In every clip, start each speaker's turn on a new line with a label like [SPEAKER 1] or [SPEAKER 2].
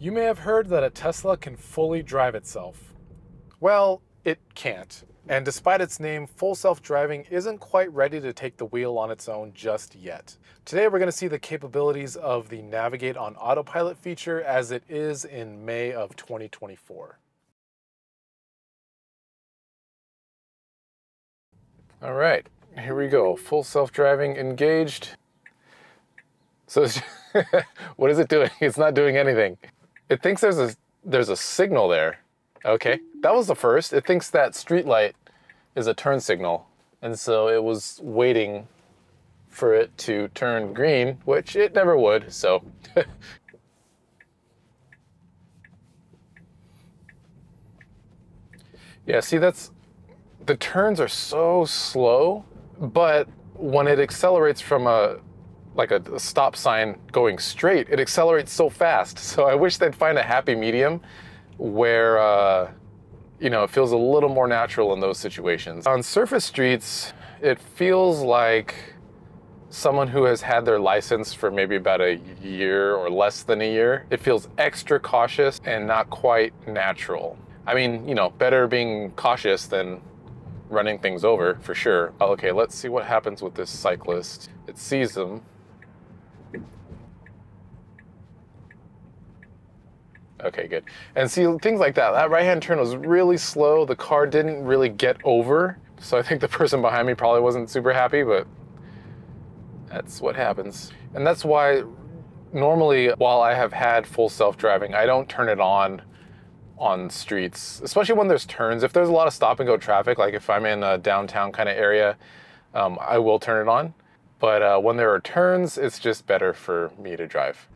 [SPEAKER 1] You may have heard that a Tesla can fully drive itself. Well, it can't. And despite its name, full self-driving isn't quite ready to take the wheel on its own just yet. Today we're going to see the capabilities of the Navigate on Autopilot feature as it is in May of 2024. All right, here we go. Full self-driving engaged. So what is it doing? It's not doing anything. It thinks there's a signal there. Okay, that was the first. It thinks that street light is a turn signal. And so it was waiting for it to turn green, which it never would, so. Yeah, see, the turns are so slow, but when it accelerates from a stop sign going straight, it accelerates so fast. So I wish they'd find a happy medium where, it feels a little more natural in those situations. On surface streets, it feels like someone who has had their license for maybe about a year or less than a year. It feels extra cautious and not quite natural. I mean, better being cautious than running things over, for sure. Okay, let's see what happens with this cyclist. It sees them. Okay, good. And see, things like that. That right-hand turn was really slow. The car didn't really get over. So I think the person behind me probably wasn't super happy, but that's what happens. And that's why normally, while I have had full self-driving, I don't turn it on streets, especially when there's turns. If there's a lot of stop and go traffic, like if I'm in a downtown kind of area, I will turn it on. But when there are turns, it's just better for me to drive.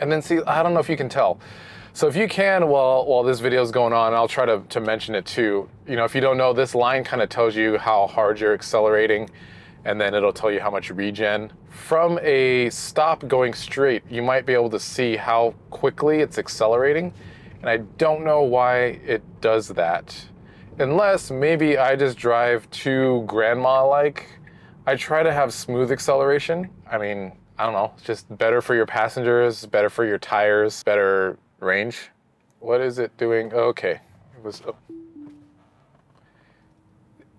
[SPEAKER 1] And then see, I don't know if you can tell. So if you can, while this video is going on, I'll try to mention it too. If you don't know, this line kind of tells you how hard you're accelerating, and then it'll tell you how much regen. From a stop going straight, you might be able to see how quickly it's accelerating. And I don't know why it does that. Unless maybe I just drive too grandma-like. I try to have smooth acceleration. I mean, I don't know, it's just better for your passengers, better for your tires, better range. What is it doing? Okay, it was. Oh.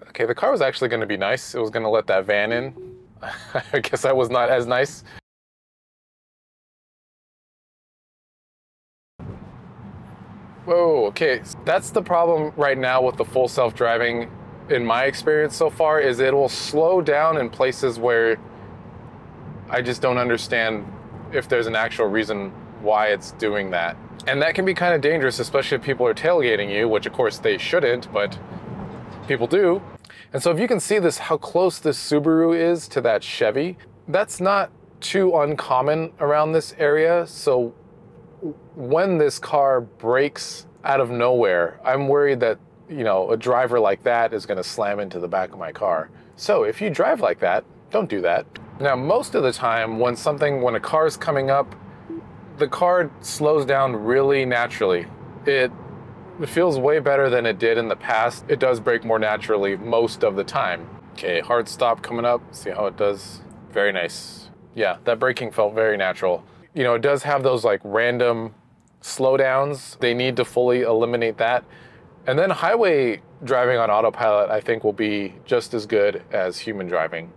[SPEAKER 1] Okay, the car was actually going to be nice. It was going to let that van in. I guess I was not as nice. Whoa, okay. That's the problem right now with the full self-driving, in my experience so far, is it will slow down in places where I just don't understand if there's an actual reason why it's doing that. And that can be kind of dangerous, especially if people are tailgating you, which of course they shouldn't, but people do. And so if you can see this, how close this Subaru is to that Chevy, that's not too uncommon around this area. So when this car brakes out of nowhere, I'm worried that, a driver like that is going to slam into the back of my car. So if you drive like that, don't do that. Now, most of the time when a car is coming up, the car slows down really naturally. It feels way better than it did in the past. It does brake more naturally most of the time. Okay, hard stop coming up. See how it does? Very nice. Yeah, that braking felt very natural. It does have those like random slowdowns. They need to fully eliminate that. And then highway driving on autopilot, I think, will be just as good as human driving.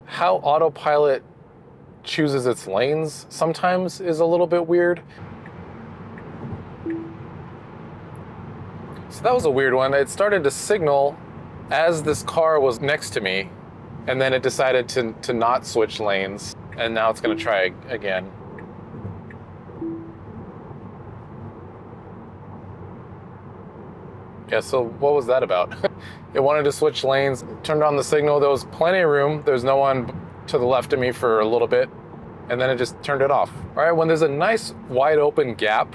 [SPEAKER 1] How autopilot chooses its lanes sometimes is a little bit weird. So that was a weird one. It started to signal as this car was next to me, and then it decided to not switch lanes, and now it's going to try again. Yeah, so what was that about? It wanted to switch lanes, turned on the signal. There was plenty of room. There's no one to the left of me for a little bit, and then it just turned it off. All right, when there's a nice wide open gap,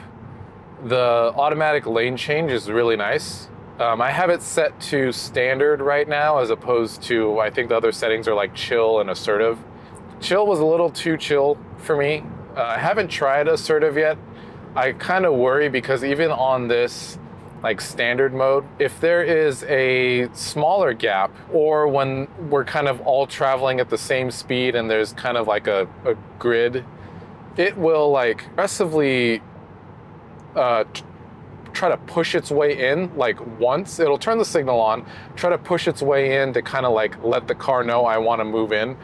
[SPEAKER 1] the automatic lane change is really nice. I have it set to standard right now, as opposed to, I think the other settings are like chill and assertive. Chill was a little too chill for me. I haven't tried assertive yet. I kind of worry because even on this like standard mode. If there is a smaller gap, or when we're kind of all traveling at the same speed and there's kind of like a grid, it will like aggressively try to push its way in. Like once it'll turn the signal on, try to push its way in to kind of like let the car know I want to move in.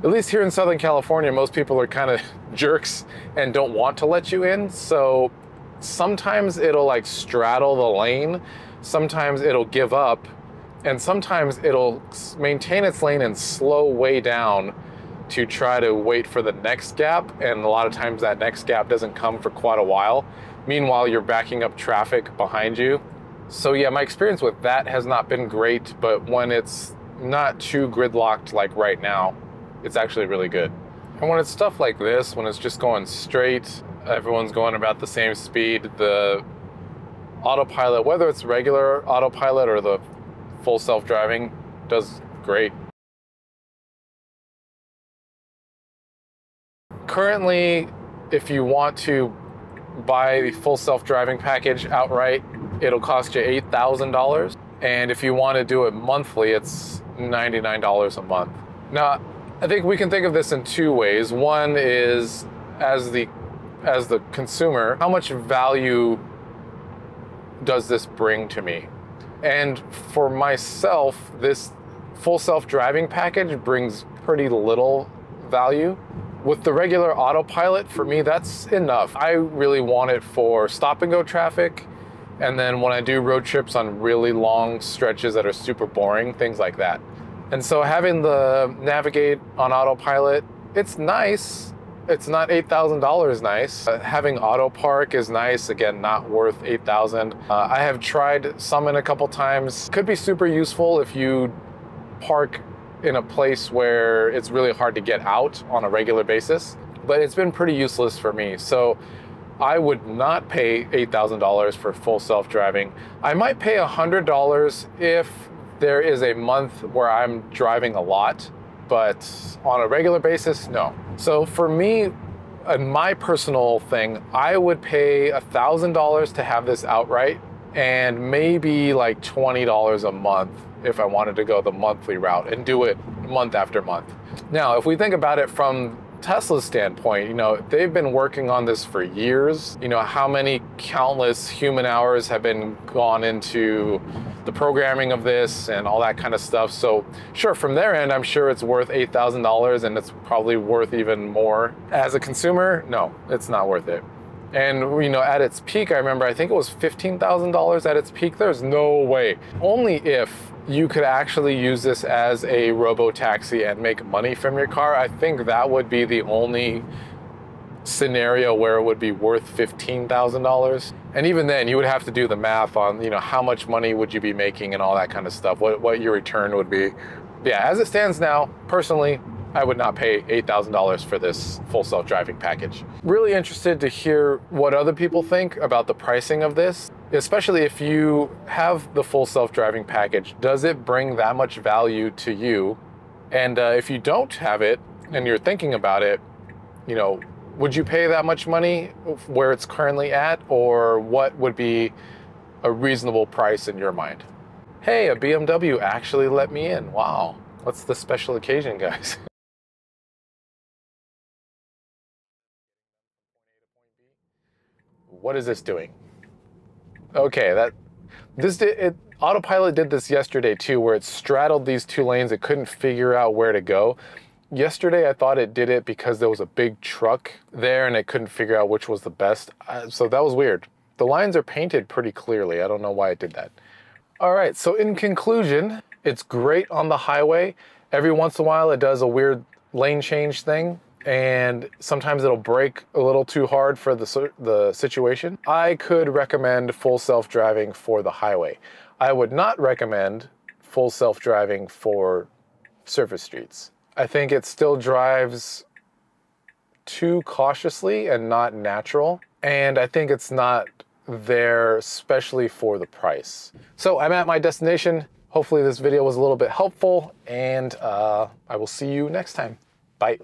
[SPEAKER 1] At least here in Southern California, most people are kind of jerks and don't want to let you in. So sometimes it'll like straddle the lane, sometimes it'll give up, and sometimes it'll maintain its lane and slow way down to try to wait for the next gap. And a lot of times that next gap doesn't come for quite a while. Meanwhile, you're backing up traffic behind you. So yeah, my experience with that has not been great, but when it's not too gridlocked like right now, it's actually really good. And when it's stuff like this, when it's just going straight, everyone's going about the same speed, the autopilot, whether it's regular autopilot or the full self-driving, does great. Currently, if you want to buy the full self-driving package outright, it'll cost you $8,000. And if you want to do it monthly, it's $99 a month. Now, I think we can think of this in two ways. One is as the consumer, how much value does this bring to me? And for myself, this full self-driving package brings pretty little value. With the regular autopilot, for me, that's enough. I really want it for stop and go traffic, and then when I do road trips on really long stretches that are super boring, things like that. And so having the Navigate on Autopilot, it's nice. It's not $8,000 nice. Having auto park is nice. Again, not worth $8,000. I have tried Summon a couple times. Could be super useful if you park in a place where it's really hard to get out on a regular basis, but it's been pretty useless for me. So I would not pay $8,000 for full self-driving. I might pay $100 if there is a month where I'm driving a lot, but on a regular basis, no. So for me, my personal thing, I would pay $1,000 to have this outright, and maybe like $20 a month if I wanted to go the monthly route and do it month after month. Now, if we think about it from Tesla's standpoint, you know, they've been working on this for years. You know, how many countless human hours have been gone into the programming of this and all that kind of stuff. So sure, from their end, I'm sure it's worth $8,000, and it's probably worth even more. As a consumer, no, it's not worth it. And you know, at its peak, I remember, I think it was $15,000 at its peak. There's no way. Only if you could actually use this as a robo-taxi and make money from your car, I think that would be the only scenario where it would be worth $15,000. And even then, you would have to do the math on, you know, how much money would you be making and all that kind of stuff, what your return would be. But yeah, as it stands now, personally, I would not pay $8,000 for this full self-driving package. Really interested to hear what other people think about the pricing of this, especially if you have the full self-driving package. Does it bring that much value to you? And if you don't have it and you're thinking about it, you know, would you pay that much money where it's currently at, or what would be a reasonable price in your mind? Hey, a BMW actually let me in. Wow, what's the special occasion, guys? What is this doing? Okay, Autopilot did this yesterday too, where it straddled these two lanes. It couldn't figure out where to go. Yesterday, I thought it did it because there was a big truck there and it couldn't figure out which was the best. So that was weird. The lines are painted pretty clearly. I don't know why it did that. All right, so in conclusion, it's great on the highway. Every once in a while, it does a weird lane change thing, and sometimes it'll brake a little too hard for the situation. I could recommend full self-driving for the highway. I would not recommend full self-driving for surface streets. I think it still drives too cautiously and not natural, and I think it's not there especially for the price. So I'm at my destination. Hopefully this video was a little bit helpful, and I will see you next time. Bye.